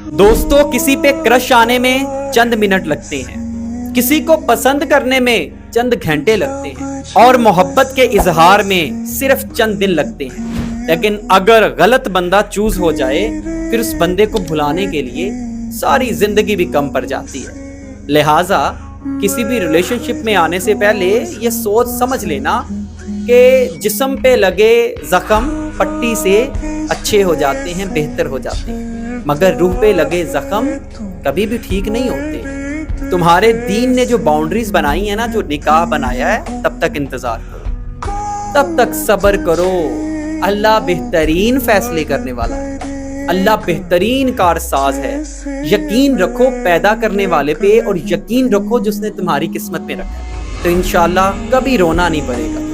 दोस्तों, किसी पे क्रश आने में चंद मिनट लगते हैं, किसी को पसंद करने में चंद घंटे लगते हैं और मोहब्बत के इजहार में सिर्फ चंद दिन लगते हैं। लेकिन अगर गलत बंदा चूज हो जाए फिर उस बंदे को भुलाने के लिए सारी जिंदगी भी कम पड़ जाती है। लिहाजा किसी भी रिलेशनशिप में आने से पहले ये सोच समझ लेना कि जिस्म पे लगे जख्म पट्टी से अच्छे हो जाते हैं, बेहतर हो जाते हैं, मगर रूह पे लगे जख्म कभी भी ठीक नहीं होते। तुम्हारे दीन ने जो बाउंड्रीज बनाई है ना, जो निकाह बनाया है, तब तक इंतजार करो, तब तक सब्र करो। अल्लाह बेहतरीन फैसले करने वाला है, अल्लाह बेहतरीन कारसाज है। यकीन रखो पैदा करने वाले पे और यकीन रखो जिसने तुम्हारी किस्मत में रखा है, तो इंशाअल्लाह कभी रोना नहीं पड़ेगा।